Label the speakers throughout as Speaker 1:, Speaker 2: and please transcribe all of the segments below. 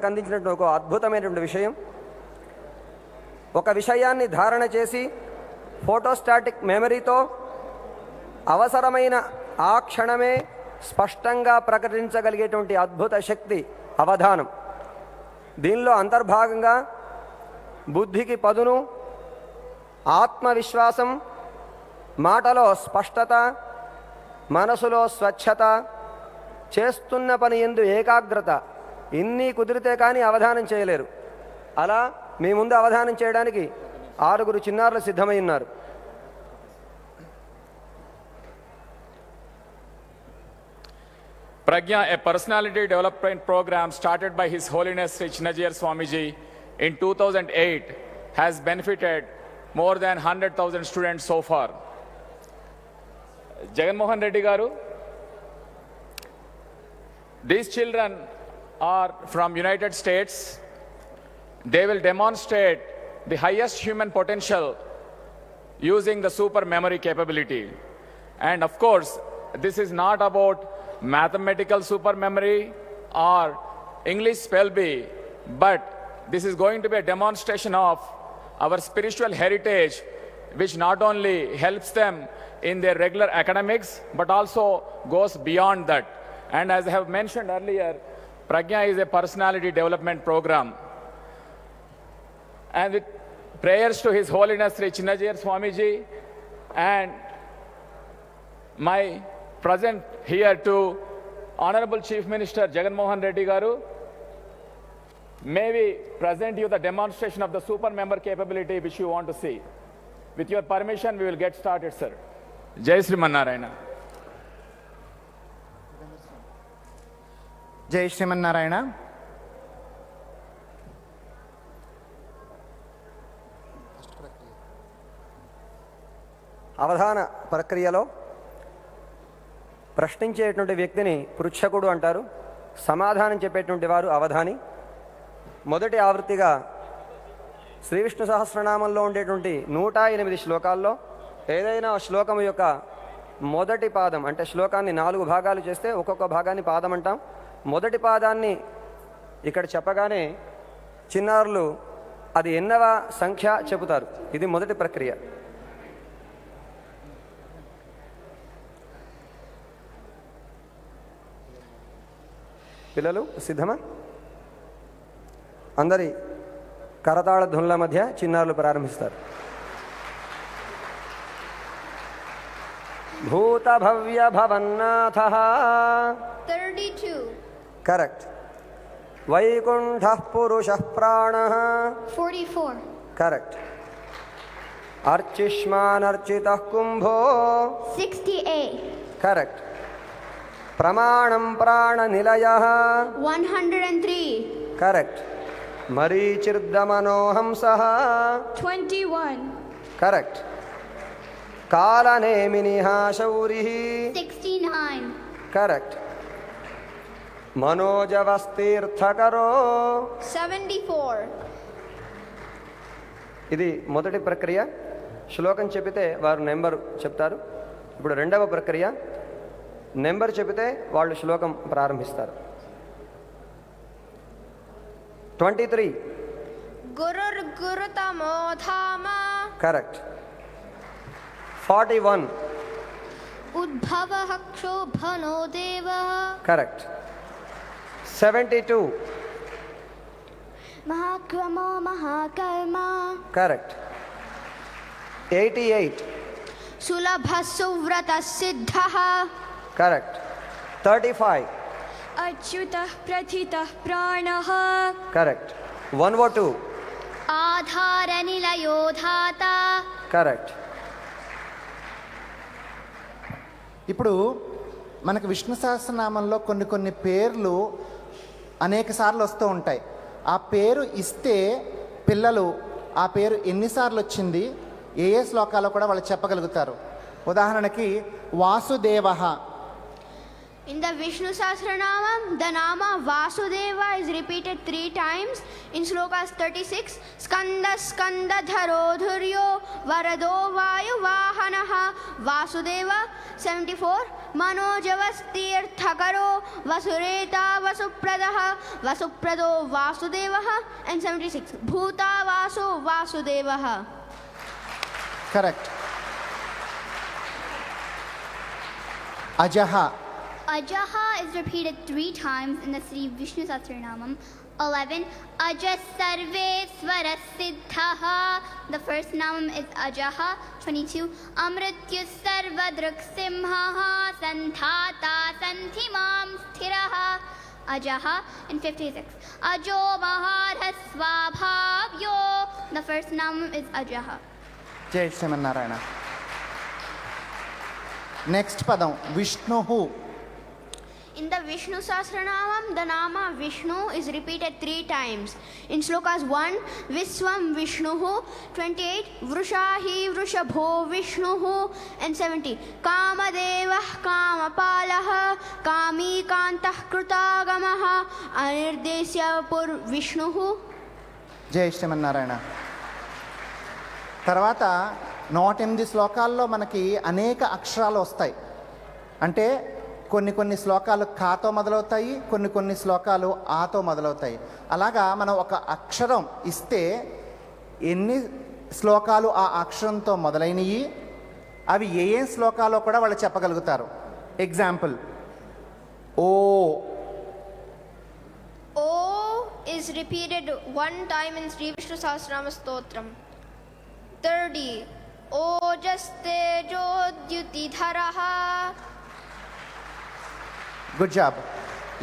Speaker 1: మనకు అందించినటువంటి ఒక అద్భుతమైనటువంటి విషయం. ఒక విషయాన్ని ధారణ చేసి ఫోటోస్టాటిక్ మెమరీతో అవసరమైన ఆ క్షణమే స్పష్టంగా ప్రకటించగలిగేటువంటి అద్భుత శక్తి అవధానం. దీనిలో అంతర్భాగంగా బుద్ధికి పదును, ఆత్మవిశ్వాసం, మాటలో స్పష్టత, మనసులో స్వచ్ఛత, చేస్తున్న పని యందు ఏకాగ్రత, ఇన్ని కుదిరితే కానీ అవధానం చేయలేరు. అలా మీ ముందు అవధానం చేయడానికి 6 చిన్నారులు సిద్ధమై ఉన్నారు.
Speaker 2: Pragya, a personality development program started by His Holiness Sri Chinnajiyar Swamiji in 2008, has benefited more than 100,000 students so far. Jagan Mohan Reddy garu, these children are from United States. They will demonstrate the highest human potential using the super memory capability. And of course, this is not about mathematical super memory or English spell bee, but this is going to be a demonstration of our spiritual heritage, which not only helps them in their regular academics, but also goes beyond that. And as I have mentioned earlier, Pragya is a personality development program. And with prayers to His Holiness Sri Chinnajiyar Swamiji and my present here to Honorable Chief Minister Jagan Mohan Reddy garu, may we present you the demonstration of the super member capability which you want to see. With your permission, we will get started, sir. Jai Sri Mannarayana.
Speaker 3: జై శ్రీమన్నారాయణ.
Speaker 1: అవధాన ప్రక్రియలో ప్రశ్నించేటువంటి వ్యక్తిని పృచ్ఛకుడు అంటారు. సమాధానం చెప్పేటువంటి వారు అవధాని. మొదటి ఆవృత్తిగా శ్రీ విష్ణు సహస్రనామంలో ఉండేటువంటి 108 శ్లోకాల్లో ఏదైనా శ్లోకం యొక్క మొదటి పాదం, అంటే శ్లోకాన్ని 4 భాగాలు చేస్తే ఒక్కొక్క భాగాన్ని పాదం అంటాం. మొదటి పాదాన్ని ఇక్కడ చెప్పగానే చిన్నారులు అది ఎన్నవ సంఖ్య చెబుతారు. ఇది మొదటి ప్రక్రియ. పిల్లలు సిద్ధమా? అందరి కరతాళ ధ్వనుల మధ్య చిన్నారులు ప్రారంభిస్తారు. భూత భవ్య భవన్నాథ
Speaker 4: 32.
Speaker 1: కరెక్ట్. వైకుంఠ పురుష ప్రాణ
Speaker 4: 44.
Speaker 1: కరెక్ట్. అర్చిష్మానర్చిత కుంభో
Speaker 4: 68.
Speaker 1: కరెక్ట్. ప్రమాణం ప్రాణ నిలయ
Speaker 4: 103.
Speaker 1: కరెక్ట్. మరీచిర్దమనోహంస
Speaker 4: 21.
Speaker 1: కరెక్ట్. కాలనేమినిః శౌరి
Speaker 4: 69.
Speaker 1: కరెక్ట్. మనోజవస్తీర్థకరో
Speaker 4: 74.
Speaker 1: ఇది మొదటి ప్రక్రియ. శ్లోకం చెప్పితే వారు నెంబరు చెప్తారు. ఇప్పుడు రెండవ ప్రక్రియ, నెంబర్ చెబితే వాళ్ళు శ్లోకం ప్రారంభిస్తారు. 23.
Speaker 4: గురుర్గురుతమో ధామ
Speaker 1: కరెక్ట్. 41.
Speaker 4: ఉద్భవః క్షోభనో దేవః
Speaker 1: కరెక్ట్. 72.
Speaker 4: మహాక్రమో మహాకర్మ
Speaker 1: కరెక్ట్. 88.
Speaker 4: సులభः సువ్రతः సిద్ధః
Speaker 1: కరెక్ట్. 35.
Speaker 4: అచ్యుతః ప్రథితః ప్రాణః
Speaker 1: కరెక్ట్. 102.
Speaker 4: ఆధారనిలయో ధాత.
Speaker 1: కరెక్ట్.
Speaker 3: ఇప్పుడు మనకు విష్ణు సహస్రనామంలో కొన్ని పేర్లు అనేక సార్లు వస్తూ ఉంటాయి. ఆ పేరు ఇస్తే పిల్లలు ఆ పేరు ఎన్నిసార్లు వచ్చింది, ఏ శ్లోకాల్లో కూడా వాళ్ళు చెప్పగలుగుతారు. ఉదాహరణకి Vasudeva
Speaker 4: In the Vishnu Sahasranamam, the nama Vasudeva is repeated 3 times. In slokas 36, Skanda Skanda Dharodhuryo Varado Vayu Vahanaha Vasudeva. 74, Manojavastirthakaro Vasureta Vasupradaha Vasuprado Vasudevaha. And 76, Bhuta Vasu Vasudevaha.
Speaker 3: Correct. అజహ.
Speaker 5: Ajaha is repeated 3 times in the Sri Vishnu Sahasranamam. 11, Aja Sarvesvara Siddhaha. The first namam is Ajaha. 22, Amrityu Sarvadruk Simhaha Santhata Santhimam Sthiraha. Ajaha. And 56, Ajo Maharha Swabhavyo. The first namam is Ajaha.
Speaker 3: జై Srimannarayana. Next పదం విష్ణుహు.
Speaker 4: In the Vishnu Sahasranamam, the nama Vishnu is repeated 3 times. In slokas 1, Viswam Vishnuhu. 28, Vrushahi Vrushabho Vishnuhu. And 70, Kamadevah Kamapalaha Kami Kantah Krutagamaha Anirdesya Pur Vishnuhu.
Speaker 3: జై శ్రీమన్నారాయణ. తర్వాత 108 శ్లోకాల్లో మనకి అనేక అక్షరాలు వస్తాయి. అంటే కొన్ని శ్లోకాలు కాతో మొదలవుతాయి, కొన్ని శ్లోకాలు ఆతో మొదలవుతాయి. అలాగా మనం ఒక అక్షరం ఇస్తే ఎన్ని శ్లోకాలు ఆ అక్షరంతో మొదలైనవి, అవి ఏ శ్లోకాలో కూడా వాళ్ళు చెప్పగలుగుతారు. Example, O.
Speaker 4: O is repeated 1 time in Sri Vishnu Sahasranama Stotram. 30, Ojaste Jodhyutidharaha.
Speaker 3: Good job.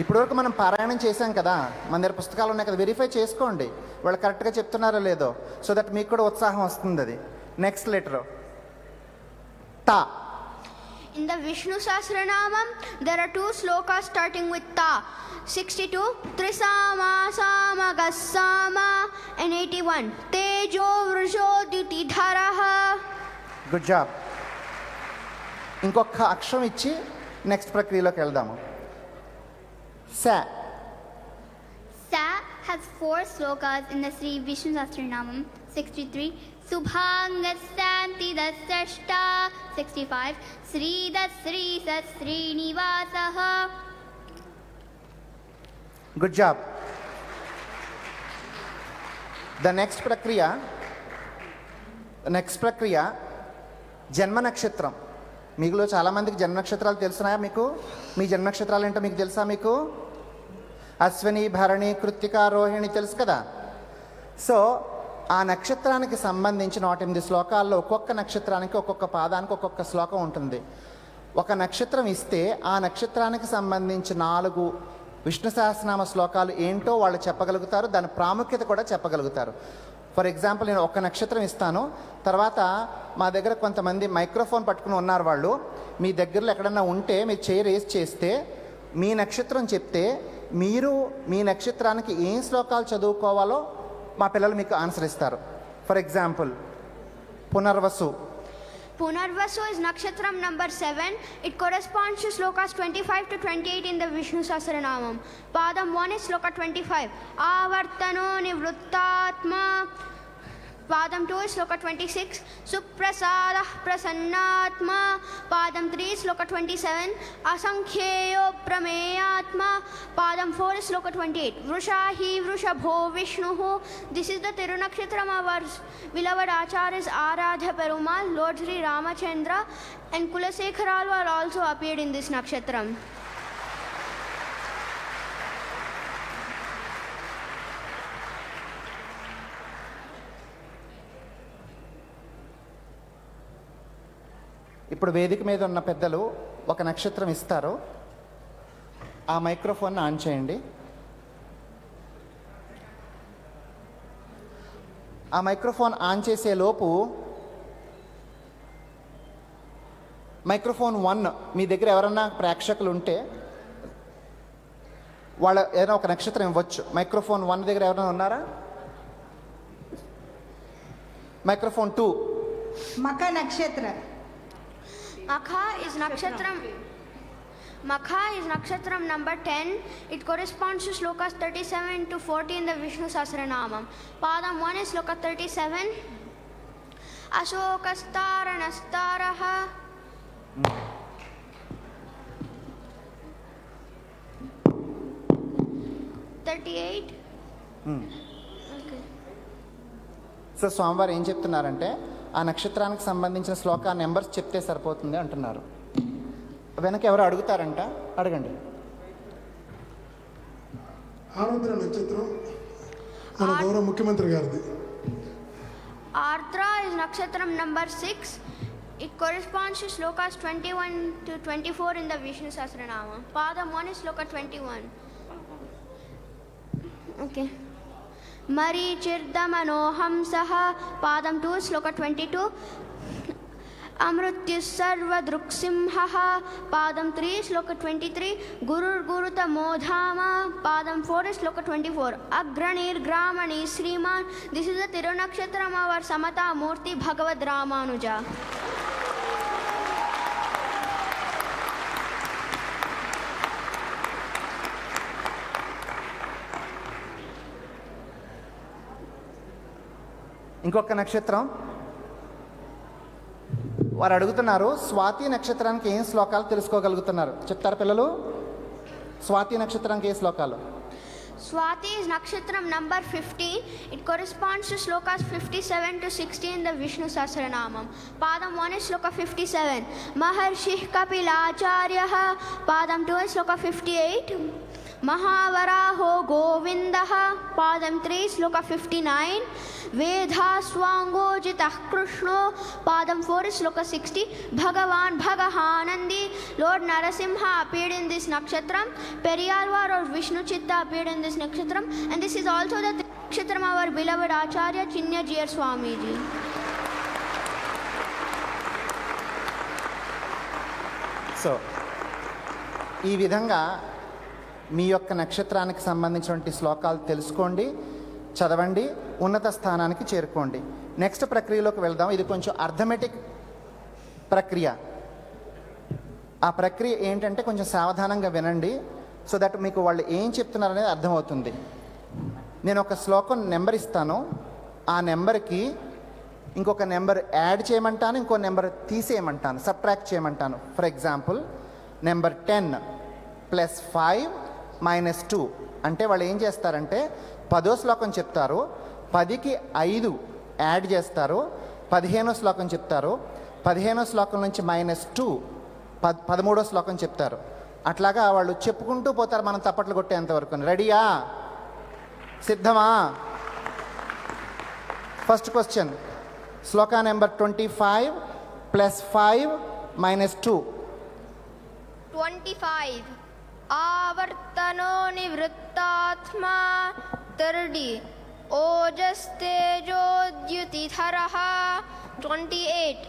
Speaker 3: ఇప్పటివరకు మనం పారాయణం చేశాం కదా, మన దగ్గర పుస్తకాలు ఉన్నాయి కదా, వెరిఫై చేసుకోండి వాళ్ళు కరెక్ట్గా చెప్తున్నారో లేదో, సో దట్ మీకు కూడా ఉత్సాహం వస్తుంది. అది నెక్స్ట్ లెటర్ తా.
Speaker 4: In the Vishnu Sahasranamam, there are 2 slokas starting with Ta. 62, Trisama Sama Gassama. And 81, Tejo Vrushodhyutidharaha.
Speaker 3: Good job. ఇంకొక అక్షరం ఇచ్చి నెక్స్ట్ ప్రక్రియలోకి వెళ్దాము. సా.
Speaker 5: Sa has 4 slokas in the Sri Vishnu Sahasranamam. 63, Subhanga Santi Dasashta. 65, Sri Dasri Sasrinivasaha.
Speaker 3: Good job. The next ప్రక్రియ జన్మ నక్షత్రం. మీలో చాలామందికి జన్మ నక్షత్రాలు తెలుసున్నాయా మీకు? మీ జన్మ నక్షత్రాలు ఏంటో మీకు తెలుసా? మీకు అశ్విని, భరణి, కృత్తిక, రోహిణి తెలుసు కదా. సో ఆ నక్షత్రానికి సంబంధించి 108 శ్లోకాల్లో ఒక్కొక్క నక్షత్రానికి ఒక్కొక్క పాదానికి ఒక్కొక్క శ్లోకం ఉంటుంది. ఒక నక్షత్రం ఇస్తే ఆ నక్షత్రానికి సంబంధించి 4 విష్ణు సహస్రనామ శ్లోకాలు ఏంటో వాళ్ళు చెప్పగలుగుతారు, దాని ప్రాముఖ్యత కూడా చెప్పగలుగుతారు. ఫర్ ఎగ్జాంపుల్, నేను ఒక నక్షత్రం ఇస్తాను, తర్వాత మా దగ్గర కొంతమంది మైక్రోఫోన్ పట్టుకుని ఉన్నారు. వాళ్ళు మీ దగ్గరలో ఎక్కడన్నా ఉంటే మీరు చేయి రేస్ చేస్తే మీ నక్షత్రం చెప్తే మీరు మీ నక్షత్రానికి ఏం శ్లోకాలు చదువుకోవాలో మా పిల్లలు మీకు ఆన్సర్ ఇస్తారు. For example, Punarvasu.
Speaker 4: Punarvasu is nakshatram number 7. It corresponds to slokas 25 to 28 in the Vishnu Sahasranamam. Padam 1 is sloka 25. Avartano nivrittatma. Padam 2 is sloka 26. Suprasadah prasannatma. Padam 3 is sloka 27. Asankhyeyo prameyatma. Padam 4 is sloka 28. Vrushahi vrushabho Vishnuhu. This is the Tirunakshatram of our beloved Acharyas Aradha Perumal, Lord Sri Ramachandra and Kulasekharal were also appeared in this nakshatram.
Speaker 3: ఇప్పుడు వేదిక మీద ఉన్న పెద్దలు ఒక నక్షత్రం ఇస్తారు. ఆ microphone on చేయండి. ఆ మైక్రోఫోన్ ఆన్ చేసే లోపు మైక్రోఫోన్ 1 మీ దగ్గర ఎవరన్నా ప్రేక్షకులు ఉంటే వాళ్ళ ఏదైనా ఒక నక్షత్రం ఇవ్వచ్చు. మైక్రోఫోన్ 1 దగ్గర ఎవరైనా ఉన్నారా? మైక్రోఫోన్ 2.
Speaker 6: మఖ నక్షత్ర.
Speaker 4: Makha is nakshatram. Makha is nakshatram number 10. It corresponds to slokas 37 to 40 in the Vishnu Sahasranamam. Padam 1 is sloka 37. Ashokastaranahtaraha. 38. Okay.
Speaker 3: So స్వామివారు ఏం చెప్తున్నారంటే ఆ నక్షత్రానికి సంబంధించిన శ్లోక నెంబర్స్ చెప్తే సరిపోతుంది అంటున్నారు. వెనక ఎవరు అడుగుతారంట, అడగండి.
Speaker 6: ఆరుద్ర నక్షత్రం మన గౌరవ ముఖ్యమంత్రి గారిది.
Speaker 4: Ardra is nakshatram number 6. It corresponds to slokas 21 to 24 in the Vishnu Sahasranama. Padam 1 is sloka 21. Okay. Marichirdamanohamsaha. Padam 2 is sloka 22. Amrutyus sarva druksimhaha. Padam 3 is sloka 23. Gurur guruta modhama. Padam 4 is sloka 24. Agranir gramani Sriman. This is the Tirunakshatram of our Samata Murti Bhagavad Ramanuja.
Speaker 3: ఇంకొక నక్షత్రం వారు అడుగుతున్నారు, స్వాతి నక్షత్రానికి ఏం శ్లోకాలు తెలుసుకోగలుగుతున్నారు చెప్తారు పిల్లలు? స్వాతి నక్షత్రానికి ఏ శ్లోకాలు?
Speaker 4: Swati is nakshatram number 15. It corresponds to slokas 57 to 60 in the Vishnu Sahasranamam. Padam 1 is sloka 57. Maharshih Kapilacharyaha. Padam 2 is sloka 58. Mahavaraho Govindaha. Padam 3 is sloka 59. Vedhaswangojitah Krishno. Padam 4 is sloka 60. Bhagavan Bhagahanandi. Lord Narasimha appeared in this nakshatram. Periyalvar or Vishnu Chitta appeared in this nakshatram. And this is also the nakshatram of our beloved Acharya Chinya Jiyar Swamiji.
Speaker 3: So ఈ విధంగా మీ యొక్క నక్షత్రానికి సంబంధించినటువంటి శ్లోకాలు తెలుసుకోండి, చదవండి, ఉన్నత స్థానానికి చేరుకోండి. నెక్స్ట్ ప్రక్రియలోకి వెళ్దాం. ఇది కొంచెం అర్థమెటిక్ ప్రక్రియ. ఆ ప్రక్రియ ఏంటంటే కొంచెం సావధానంగా వినండి, సో దట్ మీకు వాళ్ళు ఏం చెప్తున్నారు అనేది అర్థమవుతుంది. నేను ఒక శ్లోకం నెంబర్ ఇస్తాను, ఆ నెంబర్కి ఇంకొక నెంబర్ యాడ్ చేయమంటాను, ఇంకో నెంబర్ తీసేయమంటాను, సబ్ట్రాక్ట్ చేయమంటాను. ఫర్ ఎగ్జాంపుల్ నెంబర్ 10 + 5 - 2 అంటే వాళ్ళు ఏం చేస్తారంటే 10వ శ్లోకం చెప్తారు, 10కి 5 యాడ్ చేస్తారు, 15వ శ్లోకం చెప్తారు, 15వ శ్లోకం నుంచి -2 13వ శ్లోకం చెప్తారు. అట్లాగా వాళ్ళు చెప్పుకుంటూ పోతారు, మనం తప్పట్లు కొట్టేంతవరకు. రెడీయా? సిద్ధమా? ఫస్ట్ క్వశ్చన్, శ్లోక number 25 + 5 - 2.
Speaker 4: 25. Avartano nivrittatma 30. Ojastejodyutitharaha 28.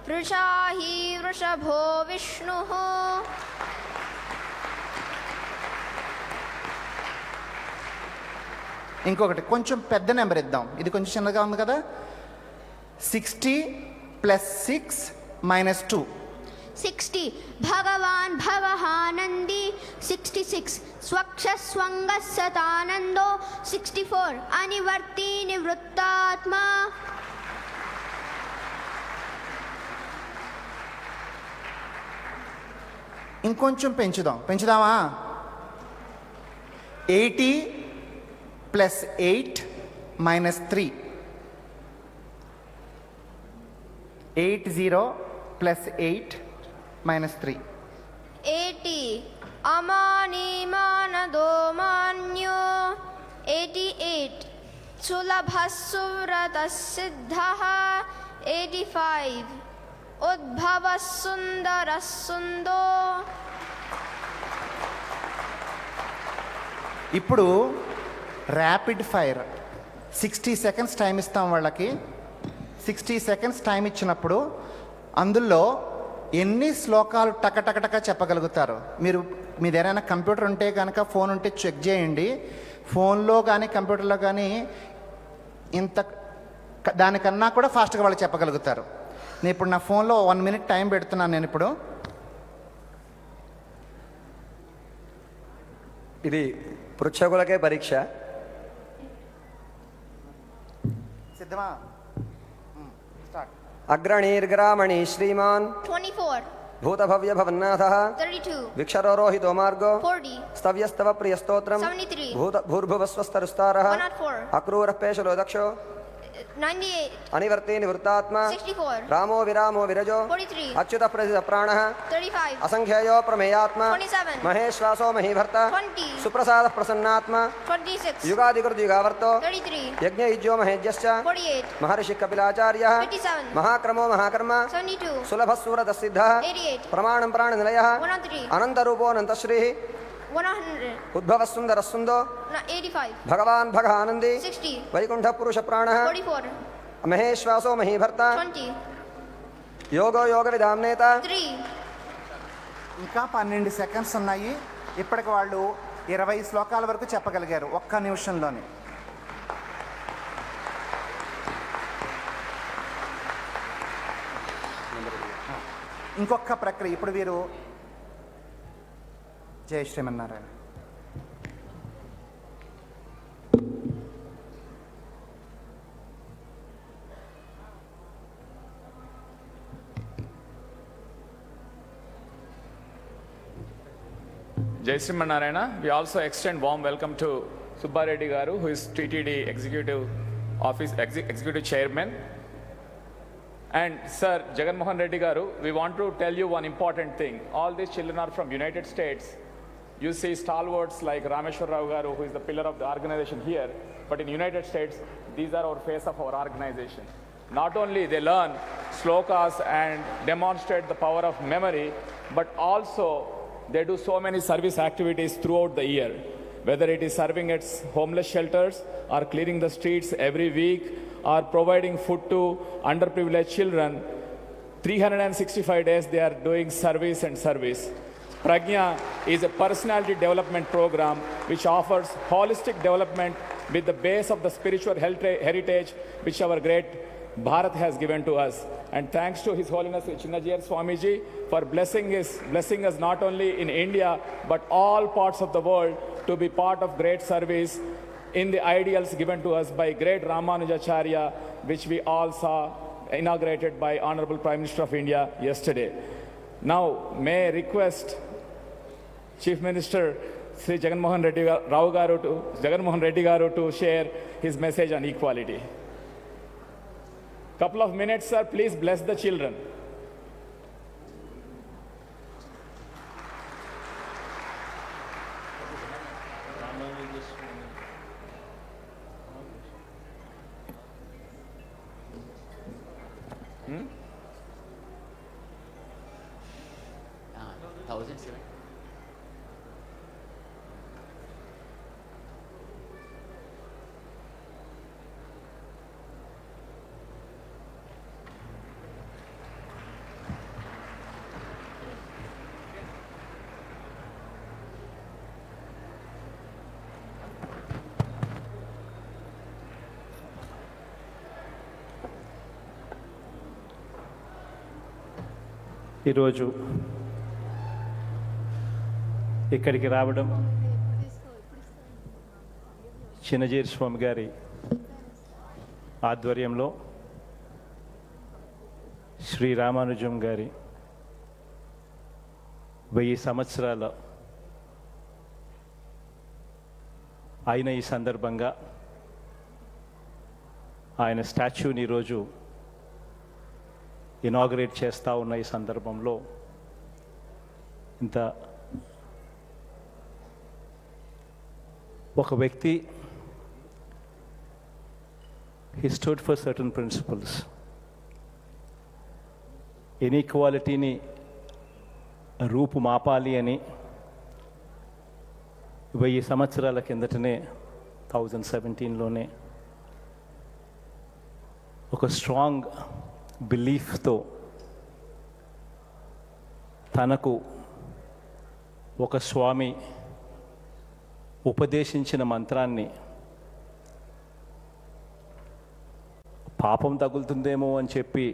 Speaker 4: Vrishahi vrishabho Vishnuhu.
Speaker 3: ఇంకొకటి కొంచెం పెద్ద నెంబర్ ఇద్దాం, ఇది కొంచెం చిన్నగా ఉంది కదా. 60 + 6 - 2.
Speaker 4: 60. Bhagavan Bhagahanandi 66. Swakshaswanga Satanando 64. Anivarti Nivrittatma.
Speaker 3: ఇంకొంచెం పెంచుదామా? 80 + 8 - 3. 80 + 8 - 3.
Speaker 4: 80. Amani Manado Manyo 88. Sulabhasuvratas Siddhaha 85. Udbhavas Sundaras Sundo.
Speaker 3: ఇప్పుడు ర్యాపిడ్ ఫైర్ 60 సెకండ్స్ టైం ఇస్తాం వాళ్ళకి. 60 సెకండ్స్ టైం ఇచ్చినప్పుడు అందులో ఎన్ని శ్లోకాలు టకటకటక చెప్పగలుగుతారు? మీది ఏదైనా కంప్యూటర్ ఉంటే కనుక, ఫోన్ ఉంటే చెక్ చేయండి. ఫోన్లో కానీ కంప్యూటర్లో కానీ ఇంత దానికన్నా కూడా ఫాస్ట్గా వాళ్ళు చెప్పగలుగుతారు. నేను ఇప్పుడు నా ఫోన్లో 1 మినిట్ టైం పెడుతున్నాను. నేను ఇప్పుడు
Speaker 1: ఇది పృచ్ఛకులకే పరీక్ష.
Speaker 3: సిద్ధమా? స్టార్ట్.
Speaker 1: అగ్రణీర్గ్రామణి శ్రీమాన్
Speaker 5: 24,
Speaker 1: భూతభవ్య భవన్నాథః
Speaker 5: 32,
Speaker 1: విక్షరోరోహితో మార్గో
Speaker 5: 40,
Speaker 1: స్తవ్యస్తవ ప్రియస్తోత్రం
Speaker 5: 73,
Speaker 1: భూర్భువస్వస్తరుస్తారః
Speaker 5: 104,
Speaker 1: అక్రూరః పేషలో దక్షో
Speaker 5: 98,
Speaker 1: అనివర్తి నివృత్తాత్మ
Speaker 5: 64,
Speaker 1: రామో విరామో విరజో
Speaker 5: 43,
Speaker 1: అచ్యుత ప్రసిద్ధ ప్రాణః
Speaker 5: 35,
Speaker 1: అసంఖ్యేయో ప్రమేయాత్మ
Speaker 5: 27,
Speaker 1: మహేశ్వాసో మహీభర్త
Speaker 5: 20,
Speaker 1: సుప్రసాద ప్రసన్నాత్మ
Speaker 5: 26,
Speaker 1: యుగాదికృత యుగావర్తో
Speaker 5: 33,
Speaker 1: యజ్ఞయుజ్యో మహేజ్యశ్చ
Speaker 5: 48,
Speaker 1: మహర్షి కపిలాచార్య
Speaker 5: 57,
Speaker 1: మహాక్రమో మహాకర్మ
Speaker 5: 72,
Speaker 1: సులభసూరతసిద్ధ
Speaker 5: 88,
Speaker 1: ప్రమాణం ప్రాణనిలయ
Speaker 5: 103,
Speaker 1: అనంతరూపో అనంతశ్రీ
Speaker 5: 100,
Speaker 1: ఉద్భవసుందరసుందో
Speaker 5: 85,
Speaker 1: భగవాన్ భగ ఆనంది
Speaker 5: 60,
Speaker 1: వైకుంఠ పురుష ప్రాణ
Speaker 5: 44,
Speaker 1: మహేశ్వాసో మహీభర్త
Speaker 5: 20,
Speaker 1: యోగో యోగ విధాంనేత
Speaker 5: 3,
Speaker 3: ఇంకా 12 సెకండ్స్ ఉన్నాయి. ఇప్పటికి వాళ్ళు 20 శ్లోకాల వరకు చెప్పగలిగారు ఒక్క నిమిషంలోనే. ఇంకొక ప్రక్రియ. ఇప్పుడు వీరు జై Srimannarayana.
Speaker 2: Jai Sri Narayana. We also extend warm welcome to Subba Reddy Garu, who is TTD Executive Chairman. And Sir Jagan Mohan Reddy Garu, we want to tell you one important thing. All these children are from United States. You see stalwarts like Rameshwar Rao Garu, who is the pillar of the organization here. But in United States, these are our face of our organization. Not only they learn slokas and demonstrate the power of memory, but also they do so many service activities throughout the year. Whether it is serving at homeless shelters or clearing the streets every week or providing food to underprivileged children, 365 days they are doing service and service. Pragya is a personality development program which offers holistic development with the base of the spiritual heritage which our great Bharat has given to us. And thanks to His Holiness Chinnajiyar Swamiji for blessing us not only in India but all parts of the world to be part of great service in the ideals given to us by great Ramanujacharya, which we all saw inaugurated by Honorable Prime Minister of India yesterday. Now, may I request Chief Minister Sri Jagan Mohan Reddy Garu to share his message on equality. Couple of minutes, sir. Please bless the children.
Speaker 7: ఈరోజు ఇక్కడికి రావడం చిన్నజీర స్వామి గారి ఆధ్వర్యంలో శ్రీ రామానుజం గారి 1000 సంవత్సరాల అయిన ఈ సందర్భంగా ఆయన స్టాచ్యూని ఈరోజు ఇనాగరేట్ చేస్తూ ఉన్న ఈ సందర్భంలో ఇంత ఒక వ్యక్తి he stood for certain principles. ఇన్ఈక్వాలిటీని రూపుమాపాలి అని 1000 సంవత్సరాల కిందటనే 2017లోనే ఒక స్ట్రాంగ్ బిలీఫ్తో తనకు ఒక స్వామి ఉపదేశించిన మంత్రాన్ని పాపం తగులుతుందేమో అని చెప్పి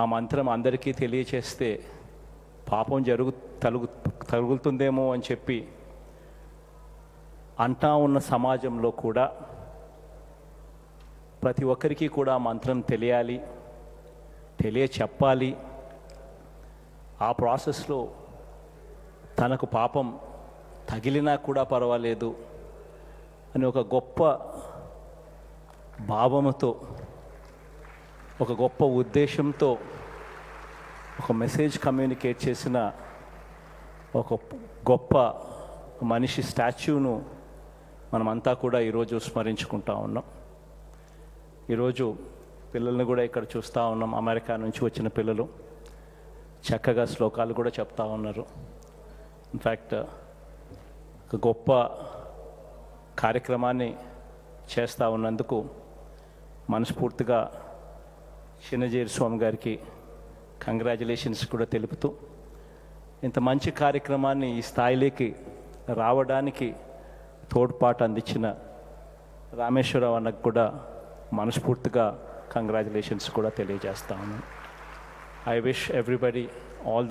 Speaker 7: ఆ మంత్రం అందరికీ తెలియచేస్తే పాపం తగులుతుందేమో అని చెప్పి అంటా ఉన్న సమాజంలో కూడా ప్రతి ఒక్కరికి కూడా మంత్రం తెలియాలి, చెప్పాలి. ఆ ప్రాసెస్లో తనకు పాపం తగిలినా కూడా పర్వాలేదు అని ఒక గొప్ప భావముతో, ఒక గొప్ప ఉద్దేశంతో ఒక మెసేజ్ కమ్యూనికేట్ చేసిన ఒక గొప్ప మనిషి స్టాచ్యూను మనమంతా కూడా ఈరోజు స్మరించుకుంటా ఉన్నాం. ఈరోజు పిల్లల్ని కూడా ఇక్కడ చూస్తూ ఉన్నాం. అమెరికా నుంచి వచ్చిన పిల్లలు చక్కగా శ్లోకాలు కూడా చెప్తా ఉన్నారు. ఇన్ఫ్యాక్ట్ ఒక గొప్ప కార్యక్రమాన్ని చేస్తూ ఉన్నందుకు మనస్ఫూర్తిగా చిన్నజీరి స్వామి గారికి కంగ్రాచులేషన్స్ కూడా తెలుపుతూ, ఇంత మంచి కార్యక్రమాన్ని ఈ స్థాయిలోకి రావడానికి తోడ్పాటు అందించిన రామేశ్వరరావు అన్నకు కూడా మనస్ఫూర్తిగా కంగ్రాచులేషన్స్ కూడా తెలియజేస్తా ఉన్నాను. I wish everybody all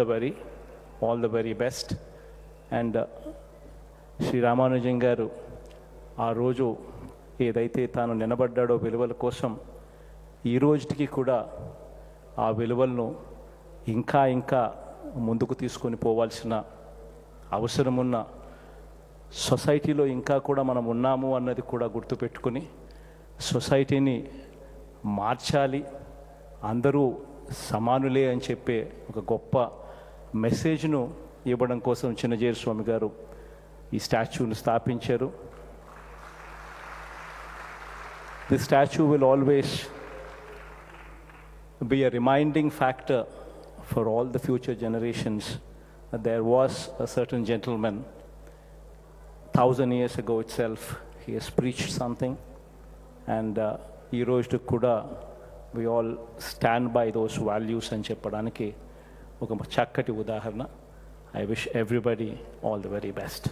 Speaker 7: the very best. And Shri Ramanujam గారు ఆ రోజు ఏదైతే తాను నిలబడ్డాడో విలువల కోసం, ఈ రోజుకి కూడా ఆ విలువలను ఇంకా ఇంకా ముందుకు తీసుకొని పోవాల్సిన అవసరమున్న సొసైటీలో ఇంకా కూడా మనం ఉన్నాము అన్నది కూడా గుర్తుపెట్టుకుని సొసైటీని మార్చాలి, అందరూ సమానులే అని చెప్పే ఒక గొప్ప మెసేజ్ను ఇవ్వడం కోసం చిన్నజీరి స్వామి గారు ఈ స్టాచ్యూను స్థాపించారు. This statue will always be a reminding factor for all the future generations that there was a certain gentleman 1000 years ago itself. He has preached something, and ee roju kuda we all stand by those values and cheppadaniki oka chakkati udaharana. I wish everybody all the very best.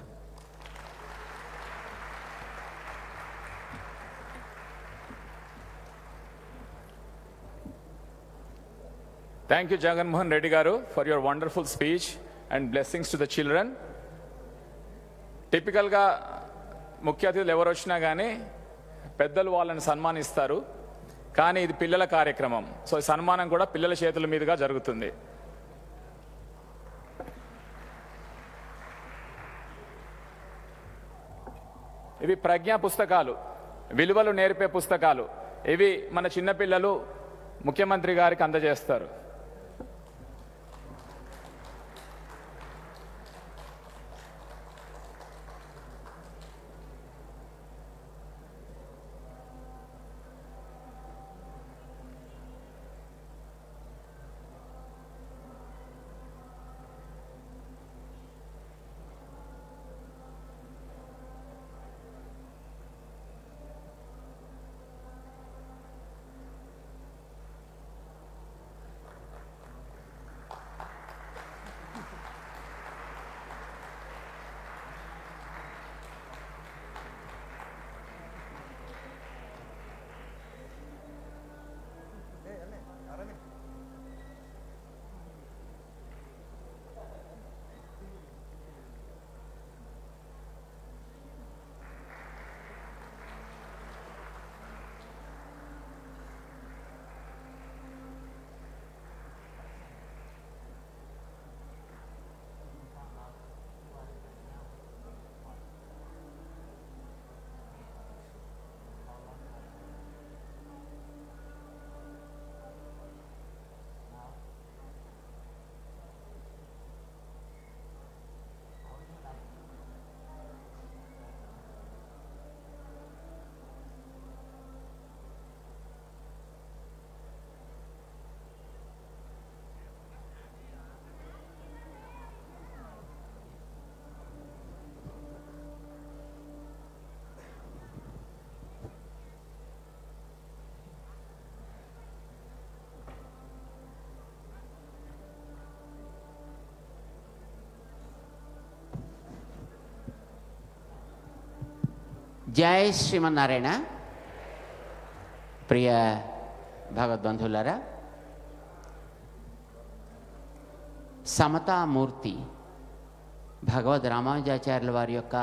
Speaker 2: Thank you, Jagan Mohan Reddy garu, for your wonderful speech and blessings to the children. టిపికల్గా ముఖ్య అతిథులు ఎవరు వచ్చినా కానీ పెద్దలు వాళ్ళని సన్మానిస్తారు, కానీ ఇది పిల్లల కార్యక్రమం. సో ఈ సన్మానం కూడా పిల్లల చేతుల మీదుగా జరుగుతుంది. ఇవి ప్రజ్ఞా పుస్తకాలు, విలువలు నేర్పే పుస్తకాలు. ఇవి మన చిన్నపిల్లలు ముఖ్యమంత్రి గారికి అందజేస్తారు.
Speaker 8: జై శ్రీమన్నారాయణ. ప్రియ భగవద్బంధువులారా, సమతామూర్తి భగవద్ రామానుజాచార్యుల వారి యొక్క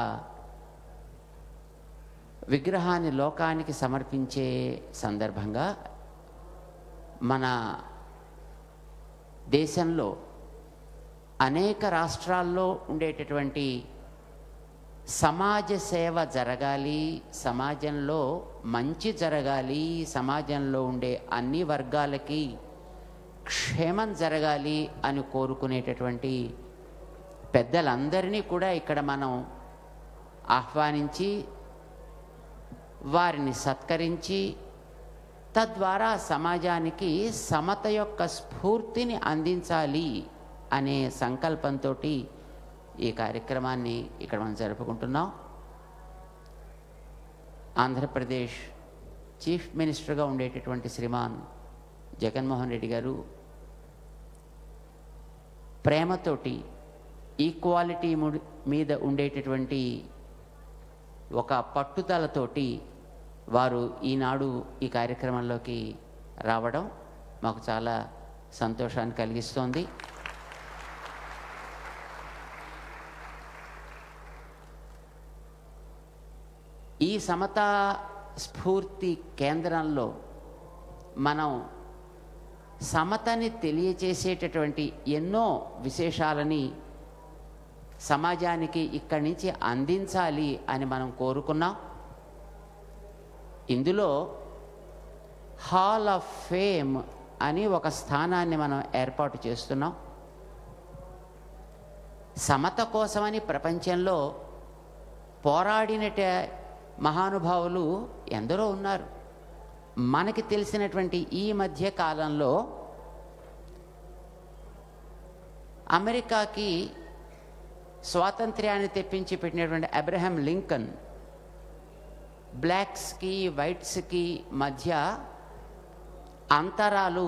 Speaker 8: విగ్రహాన్ని లోకానికి సమర్పించే సందర్భంగా మన దేశంలో అనేక రాష్ట్రాల్లో ఉండేటటువంటి సమాజ సేవ జరగాలి, సమాజంలో మంచి జరగాలి, సమాజంలో ఉండే అన్ని వర్గాలకి క్షేమం జరగాలి అని కోరుకునేటటువంటి పెద్దలందరినీ కూడా ఇక్కడ మనం ఆహ్వానించి వారిని సత్కరించి తద్వారా సమాజానికి సమత యొక్క స్ఫూర్తిని అందించాలి అనే సంకల్పంతో ఈ కార్యక్రమాన్ని ఇక్కడ మనం జరుపుకుంటున్నాం. ఆంధ్రప్రదేశ్ చీఫ్ మినిస్టర్గా ఉండేటటువంటి శ్రీమాన్ జగన్మోహన్ రెడ్డి గారు ప్రేమతోటి ఈక్వాలిటీ మీద ఉండేటటువంటి ఒక పట్టుదలతోటి వారు ఈనాడు ఈ కార్యక్రమంలోకి రావడం మాకు చాలా సంతోషాన్ని కలిగిస్తోంది. ఈ సమతా స్ఫూర్తి కేంద్రంలో మనం సమతని తెలియచేసేటటువంటి ఎన్నో విశేషాలని సమాజానికి ఇక్కడి నుంచి అందించాలి అని మనం కోరుకున్నాం. ఇందులో హాల్ ఆఫ్ ఫేమ్ అని ఒక స్థానాన్ని మనం ఏర్పాటు చేస్తున్నాం. సమత కోసమని ప్రపంచంలో పోరాడినట మహానుభావులు ఎందరో ఉన్నారు. మనకి తెలిసినటువంటి ఈ మధ్య కాలంలో అమెరికాకి స్వాతంత్ర్యాన్ని తెప్పించి పెట్టినటువంటి అబ్రహాం లింకన్ బ్లాక్స్కి వైట్స్కి మధ్య అంతరాలు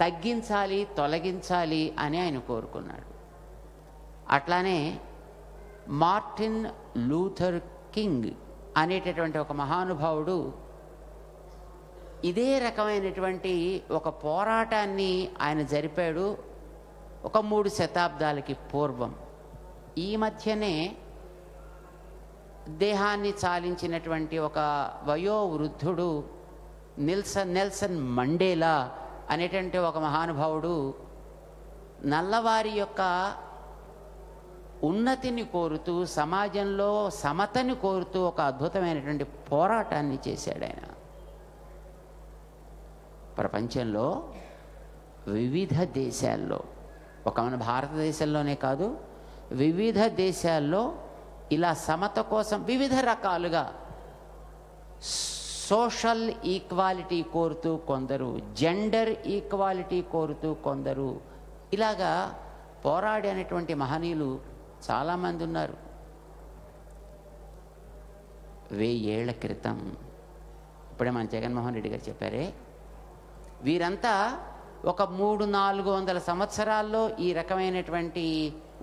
Speaker 8: తగ్గించాలి, తొలగించాలి అని ఆయన కోరుకున్నాడు. అట్లానే మార్టిన్ లూథర్ కింగ్ అనేటటువంటి ఒక మహానుభావుడు ఇదే రకమైనటువంటి ఒక పోరాటాన్ని ఆయన జరిపాడు ఒక 3 శతాబ్దాలకి పూర్వం. ఈ మధ్యనే దేహాన్ని చాలించినటువంటి ఒక వయోవృద్ధుడు నెల్సన్ మండేలా అనేటువంటి ఒక మహానుభావుడు నల్లవారి యొక్క ఉన్నతిని కోరుతూ, సమాజంలో సమతని కోరుతూ ఒక అద్భుతమైనటువంటి పోరాటాన్ని చేశాడు ఆయన. ప్రపంచంలో వివిధ దేశాల్లో, ఒక మన భారతదేశంలోనే కాదు, వివిధ దేశాల్లో ఇలా సమత కోసం వివిధ రకాలుగా సోషల్ ఈక్వాలిటీ కోరుతూ కొందరు, జెండర్ ఈక్వాలిటీ కోరుతూ కొందరు, ఇలాగా పోరాడేటువంటి మహనీయులు చాలామంది ఉన్నారు. 1000 ఏళ్ల క్రితం, ఇప్పుడే మన జగన్మోహన్ రెడ్డి గారు చెప్పారే, వీరంతా ఒక 300-400 సంవత్సరాల్లో ఈ రకమైనటువంటి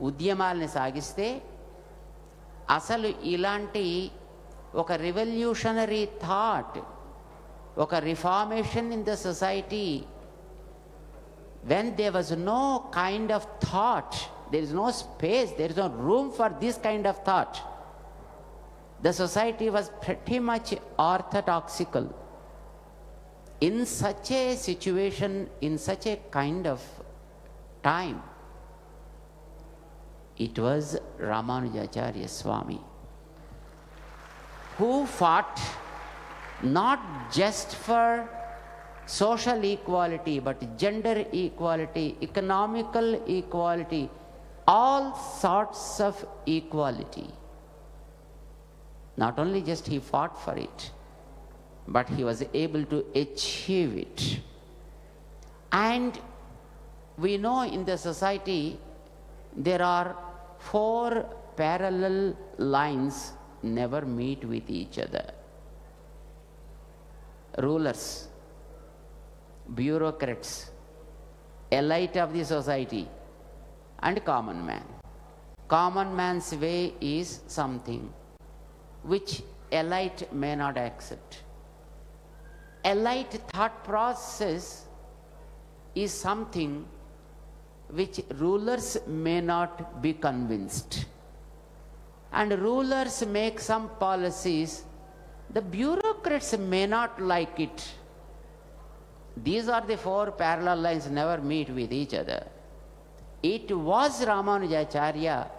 Speaker 8: ఉద్యమాల్ని సాగిస్తే అసలు ఇలాంటి ఒక రివల్యూషనరీ థాట్, ఒక reformation in the society, when there was no kind of thought, there is no space, there is no room for this kind of thought. The society was pretty much orthodoxical. In such a situation, in such a kind of time, it was Ramanujacharya Swami who fought not just for social equality, but gender equality, economical equality, all sorts of equality. Not only just he fought for it, but he was able to achieve it. And we know in the society there are 4 parallel lines never meet with each other. Rulers, bureaucrats, elite of the society, and common man. Common man's way is something which elite may not accept. Elite thought process is something which rulers may not be convinced. And rulers make some policies The bureaucrats may not like it. These are the four parallel lines never meet with each other. It was Ramanujacharya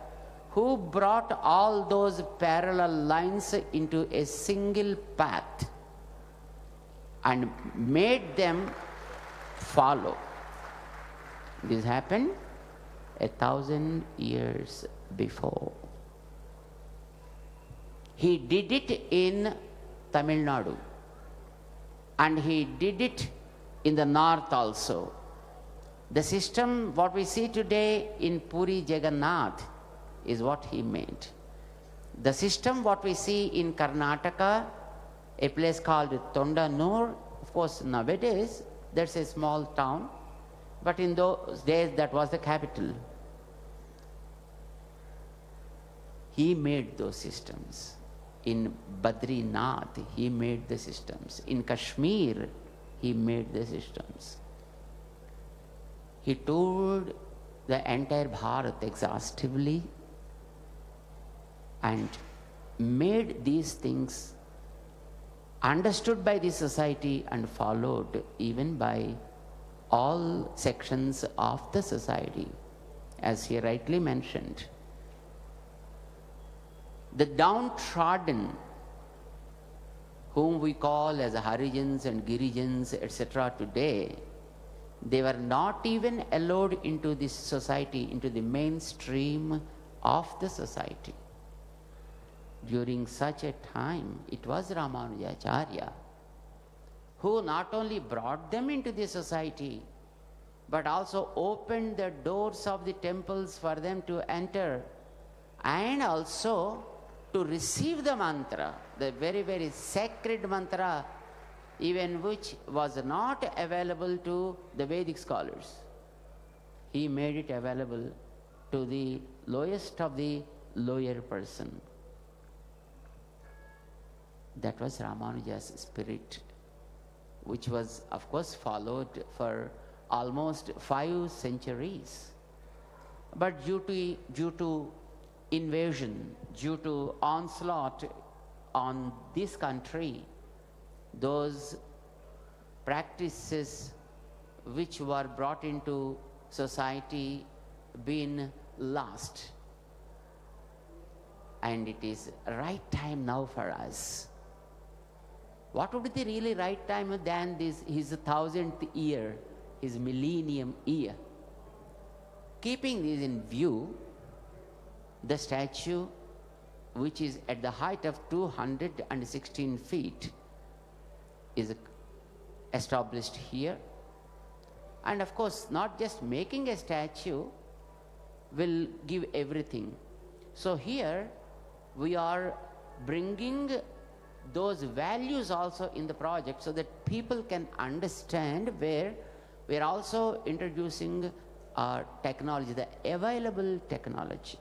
Speaker 8: who brought all those parallel lines into a single path and made them follow. This happened 1,000 years before. He did it in Tamil Nadu, and he did it in the north also. The system, what we see today in Puri Jagannath, is what he made. The system, what we see in Karnataka, a place called Tondanur, of course, nowadays, that's a small town, but in those days, that was the capital. He made those systems. In Badrinath, he made the systems. In Kashmir, he made the systems. He toured the entire Bharat exhaustively and made these things understood by the society and followed even by all sections of the society, as he rightly mentioned. The downtrodden, whom we call as Harijans and Girijans, etc. today, they were not even allowed into this society, into the mainstream of the society. During such a time, it was Ramanujacharya who not only brought them into the society, but also opened the doors of the temples for them to enter, and also to receive the mantra, the very, very sacred mantra, even which was not available to the Vedic scholars. He made it available to the lowest of the lower person. That was Ramanuja's spirit, which was, of course, followed for almost 5 centuries. But due to invasion, due to onslaught on this country, those practices which were brought into society been lost. And it is right time now for us. What would be the really right time than this, his 1000th year, his millennium year? Keeping this in view, the statue, which is at the height of 216 feet, is established here. And of course, not just making a statue will give everything. So here, we are bringing those values also in the project so that people can understand where we are also introducing technology, the available technology,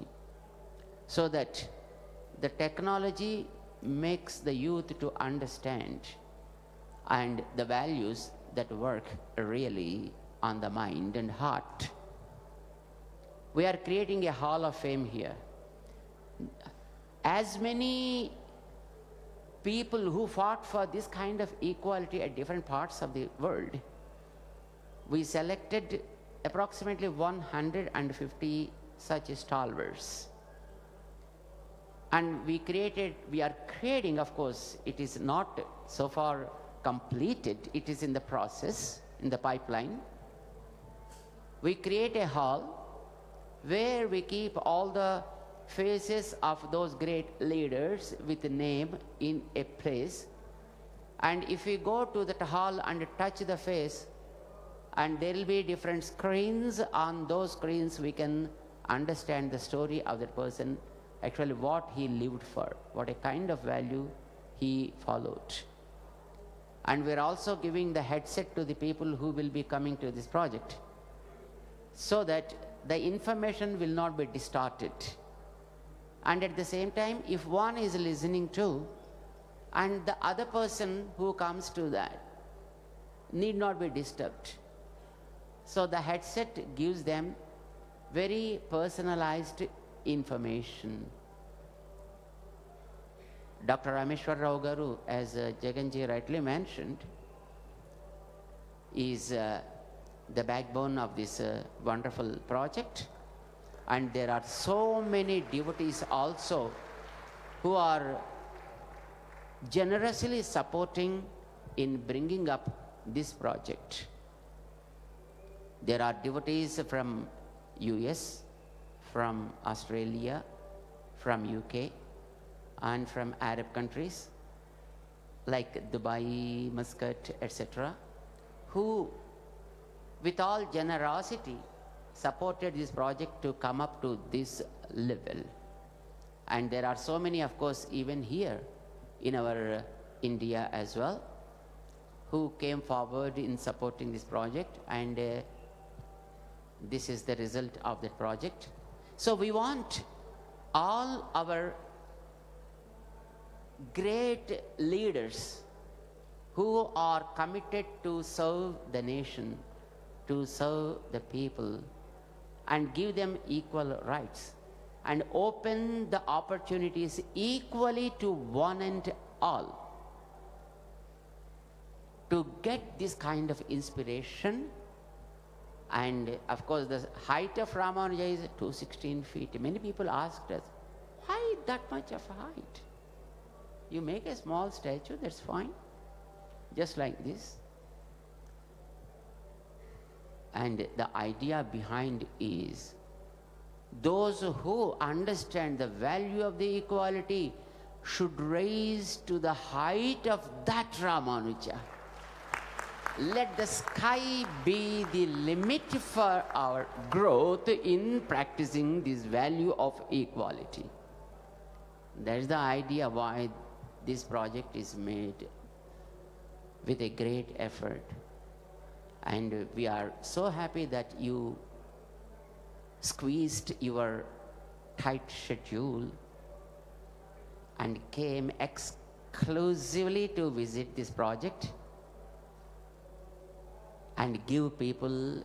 Speaker 8: so that the technology makes the youth to understand and the values that work really on the mind and heart. We are creating a hall of fame here. As many people who fought for this kind of equality at different parts of the world, we selected approximately 150 such stalwarts. And we are creating, of course, it is not so far completed, it is in the process, in the pipeline. We create a hall where we keep all the faces of those great leaders with a name in a place. And if we go to that hall and touch the face, and there will be different screens, on those screens we can understand the story of that person, actually what he lived for, what a kind of value he followed. And we're also giving the headset to the people who will be coming to this project, so that the information will not be distorted. And at the same time, if one is listening to, and the other person who comes to that need not be disturbed. So the headset gives them very personalized information. Dr. Rameshwar Rao Garu, as Jaganji rightly mentioned, is the backbone of this wonderful project. And there are so many devotees also who are generously supporting in bringing up this project. There are devotees from US, from Australia, from UK, and from Arab countries like Dubai, Muscat, etc., who with all generosity supported this project to come up to this level. And there are so many, of course, even here in our India as well, who came forward in supporting this project, and this is the result of the project. So we want all our great leaders who are committed to serve the nation, to serve the people, and give them equal rights, and open the opportunities equally to one and all, to get this kind of inspiration. And of course, the height of Ramanuja is 216 feet. Many people asked us, why that much of height? You make a small statue, that's fine, just like this. And the idea behind is, those who understand the value of the equality should raise to the height of that Ramanuja. Let the sky be the limit for our growth in practicing this value of equality. That is the idea why this project is made with a great effort. And we are so happy that you squeezed your tight schedule and came exclusively to visit this project and give people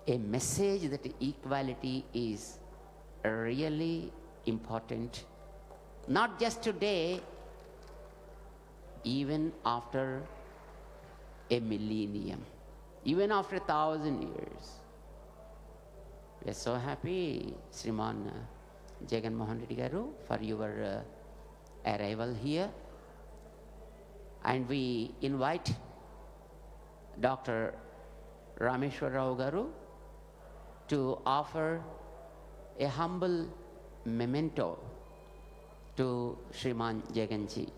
Speaker 8: a message that equality is really important, not just today, even after a millennium, even after 1,000 years. We are so happy, Sriman Jagan Mohan Reddy Garu, for your arrival here. And we invite Dr. Rameshwar Rao Garu to offer a humble memento to Sriman Jaganji.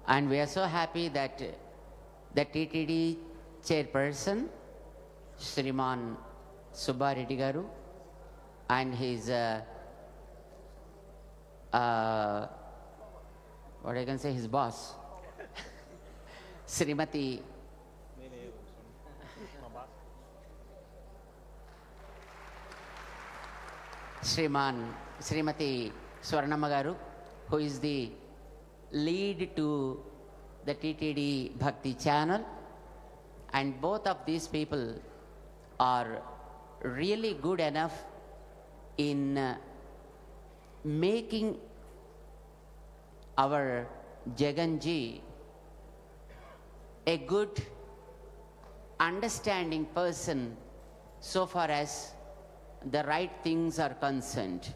Speaker 8: And we are so happy that the TTD chairperson, Sriman Subba Reddy Garu, and his, what I can say, his boss, Srimati Srimati Swarnamma Garu, who is the lead to the TTD Bhakti channel, and both of these people are really good enough in making our Jaganji a good understanding person so far as the right things are concerned.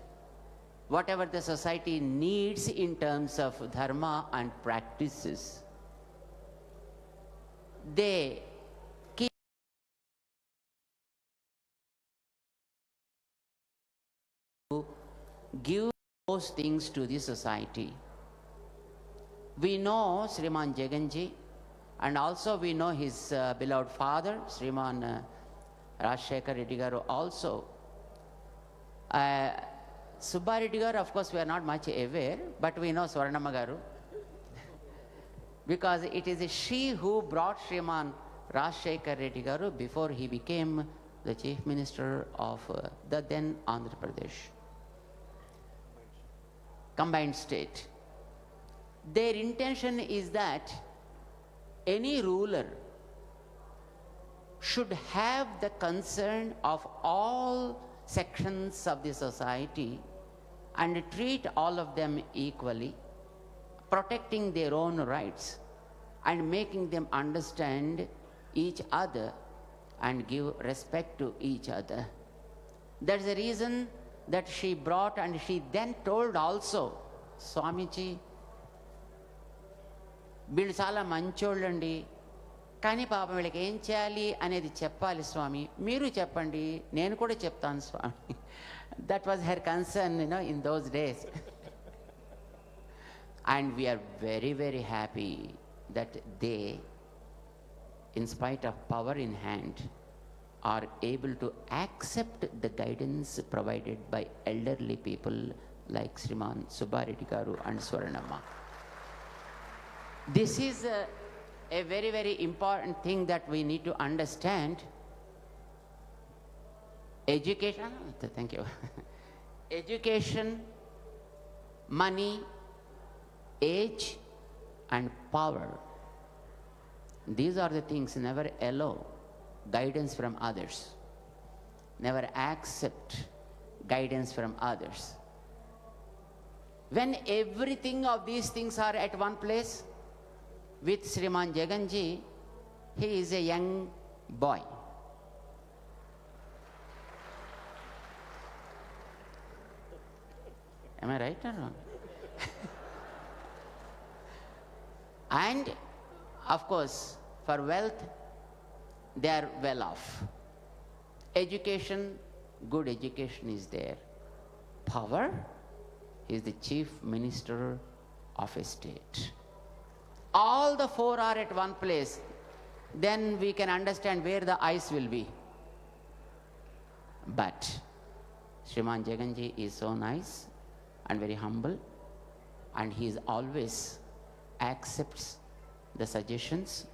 Speaker 8: Whatever the society needs in terms of dharma and practices, they those things to the society. We know Sriman Jaganji, and also we know his beloved father, Sriman Rajshekar Reddy Garu also. Subba Reddy Garu, of course, we are not much aware, but we know Swarnamma Garu. Because it is she who brought Sriman Rajshekar Reddy Garu before he became the Chief Minister of the then Andhra Pradesh. Combined state. Their intention is that any ruler should have the concern of all sections of the society and treat all of them equally, protecting their own rights and making them understand each other and give respect to each other. That's the reason that she brought, and she then told also, Swamiji, వీళ్ళు చాలా మంచోళ్ళండి, కానీ పాపం వీళ్ళకి ఏం చేయాలి అనేది చెప్పాలి స్వామి, మీరు చెప్పండి, నేను కూడా చెప్తాను స్వామి. That was her concern, in those days. And we are very, very happy that they, in spite of power in hand, are able to accept the guidance provided by elderly people like Sriman Subba Reddy Garu and Swarnamma. This is a very, very important thing that we need to understand. Education, thank you. Education, money, age, and power. These are the things. Never allow guidance from others. Never accept guidance from others. When everything of these things are at one place, with Sriman Jaganji, he is a young boy. Am I right or wrong? And of course, for wealth, they are well off. Education, good education is there. Power, he is the chief minister of a state. All the four are at one place, then we can understand where the ice will be. But Sriman Jaganji is so nice and very humble, and he is always accepts the suggestions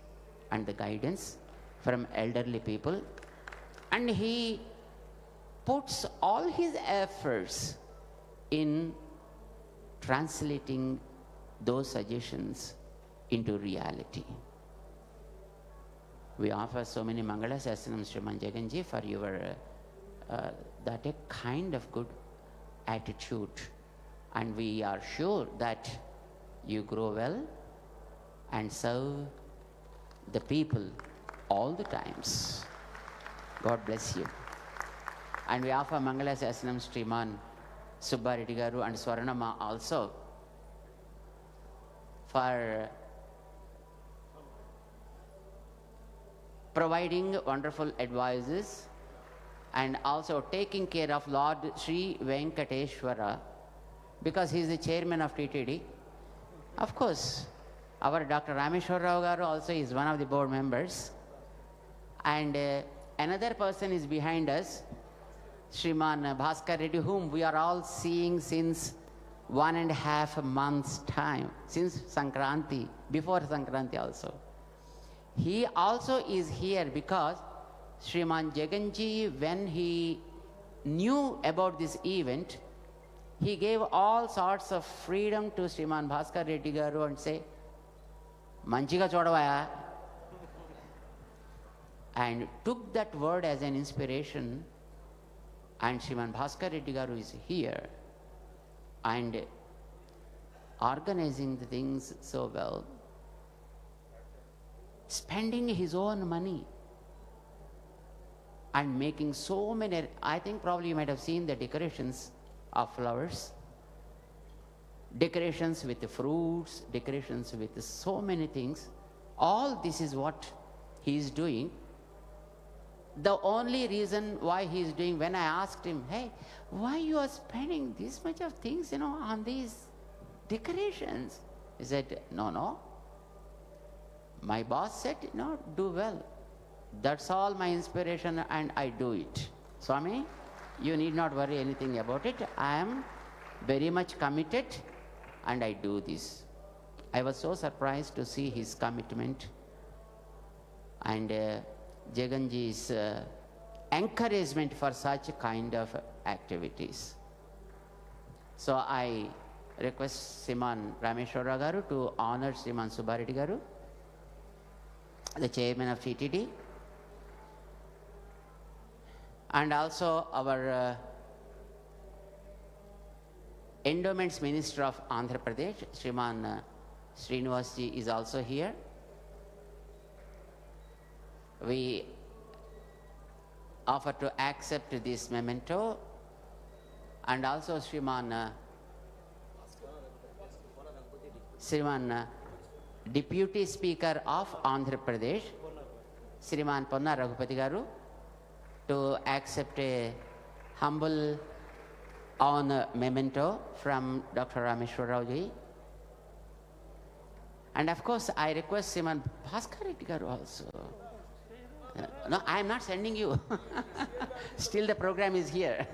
Speaker 8: and the guidance from elderly people, and he puts all his efforts in translating those suggestions into reality. We offer so many Mangala Sasanams, Sriman Jaganji, for your that a kind of good attitude, and we are sure that you grow well and serve the people all the times. God bless you. And we offer Mangala Sasanams, Sriman Subba Reddy Garu and Swarnamma also, for providing wonderful advices and also taking care of Lord Sri Venkateshwara, because he is the chairman of TTD. Of course, our Dr. Rameshwar Rao Garu also is one of the board members. And another person is behind us, Sriman Bhaskar Reddy, whom we are all seeing since 1.5 months' time, since Sankranti, before Sankranti also. He also is here because Sriman Jaganji, when he knew about this event, he gave all sorts of freedom to Sriman Bhaskar Reddy Garu and say, Manchiga chodavaya, and took that word as an inspiration. And Sriman Bhaskar Reddy Garu is here and organizing the things so well, spending his own money and making so many, I think probably you might have seen the decorations of flowers, decorations with the fruits, decorations with so many things. All this is what he is doing. The only reason why he is doing, when I asked him, hey, why you are spending this much of things, on these decorations? He said, no. My boss said, do well. That's all my inspiration and I do it. Swami, you need not worry anything about it. I am very much committed and I do this. I was so surprised to see his commitment and Jaganji's encouragement for such kind of activities. So I request Sriman Rameshwara Garu to honor Sriman Subbareddy Garu, the chairman of TTD, and also our Endowments Minister of Andhra Pradesh, Sriman Srinivasji is also here. We offer to accept this memento, and also Sriman Deputy Speaker of Andhra Pradesh, Sriman Ponna Raghupati Garu, to accept a humble honor memento from Dr. Rameshwar Rao ji. And of course, I request Sriman Bhaskar Reddy Garu also. No, I am not sending you. Still the program is here.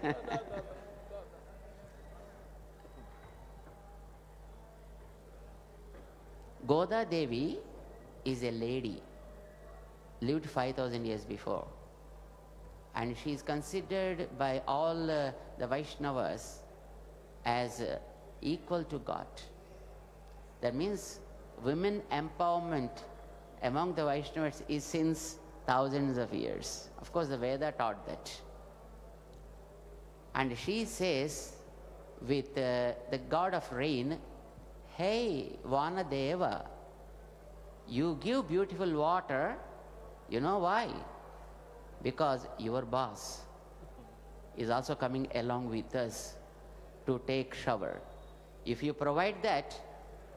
Speaker 8: Goda Devi is a lady, lived 5,000 years before. And she is considered by all the Vaishnavas as equal to God. That means women empowerment among the Vaishnavas is since thousands of years. Of course, the Veda taught that. And she says with the god of rain, hey, Vanadeva, you give beautiful water. You know why? Because your boss is also coming along with us to take shower. If you provide that,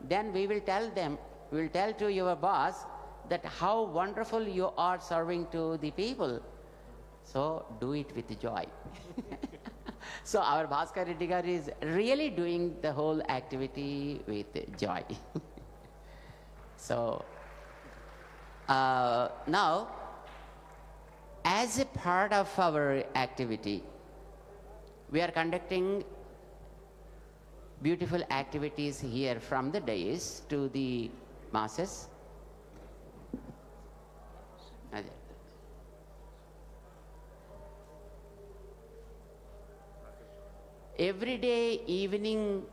Speaker 8: then we will tell to your boss that how wonderful you are serving to the people. So do it with joy. So our Bhaskar Reddy Garu is really doing the whole activity with joy. So now, as a part of our activity, we are conducting beautiful activities here from the dais to the masses. Every day evening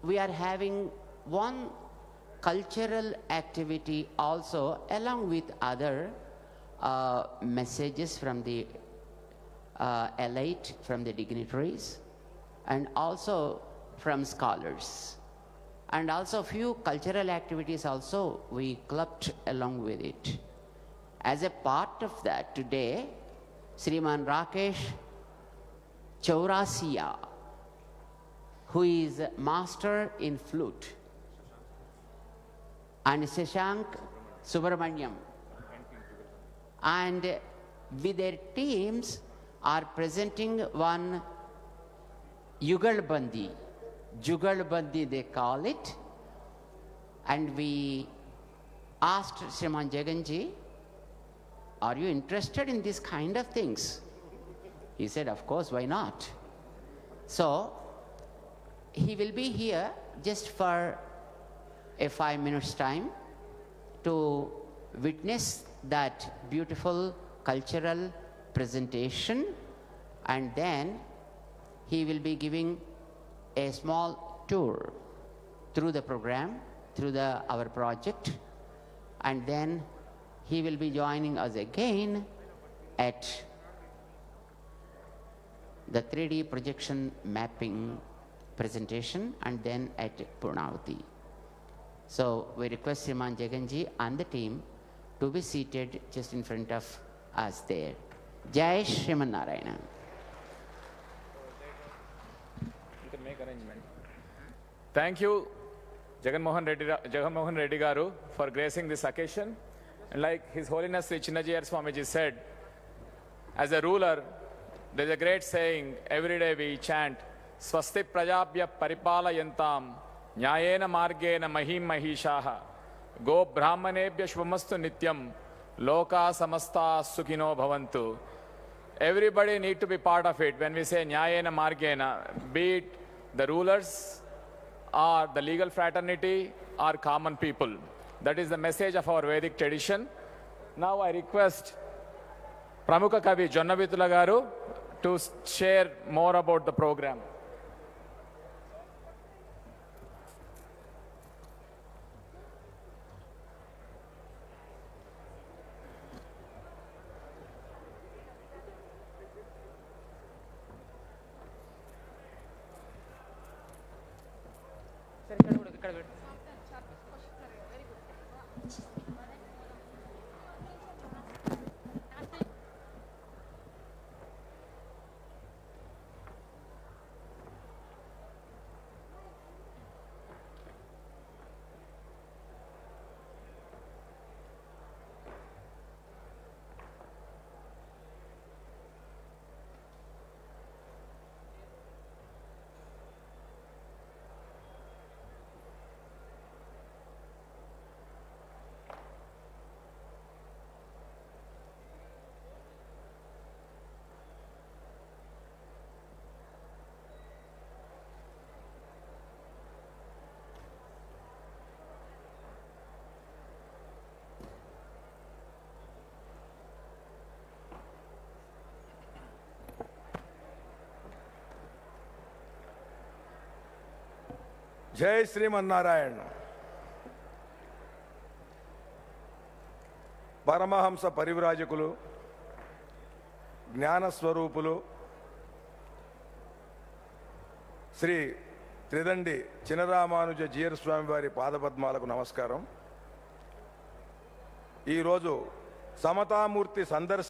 Speaker 8: we are having one cultural activity also, along with other messages from the elite, from the dignitaries, and also from scholars. And also few cultural activities also we clubbed along with it. As a part of that, today, Sriman Rakesh Chaurasia, who is master in flute, and Shashank Subramanyam, and with their teams are presenting one Yugalbandi. Jugalbandi they call it. And we asked Sriman Jaganji, are you interested in this kind of things? He said, of course, why not? So he will be here just for a 5 minutes time to witness that beautiful cultural presentation, and then he will be giving a small tour through the program, through our project, and then he will be joining us again at the 3D projection mapping presentation, and then at Purnavati. So we request Sriman Jaganji and the team to be seated just in front of us there. Jai Shriman Narayana.
Speaker 2: You can make arrangement. Thank you, Jagan Mohan Reddy Garu, for gracing this occasion. And like His Holiness Sri Chinnajiyar Swamiji said, As a ruler, there's a great saying, every day we chant, Swasti Prajabhya Paripalayantam, Nyayena Margena Mahim Mahishaha, Go Brahmanebhya Shvamastu Nityam, Loka Samasta Sukhino Bhavantu. Everybody need to be part of it. When we say Nyayena Margena, be it the rulers or the legal fraternity or common people. That is the message of our Vedic tradition. Now I request Pramukha Kavi Jonnavitula Garu to share more about the program.
Speaker 9: జై శ్రీమన్నారాయణ. పరమహంస పరివ్రాజకులు, జ్ఞానస్వరూపులు శ్రీ త్రిదండి చినరామానుజ జీయర్ స్వామి వారి పాదపద్మాలకు నమస్కారం. ఈరోజు సమతామూర్తి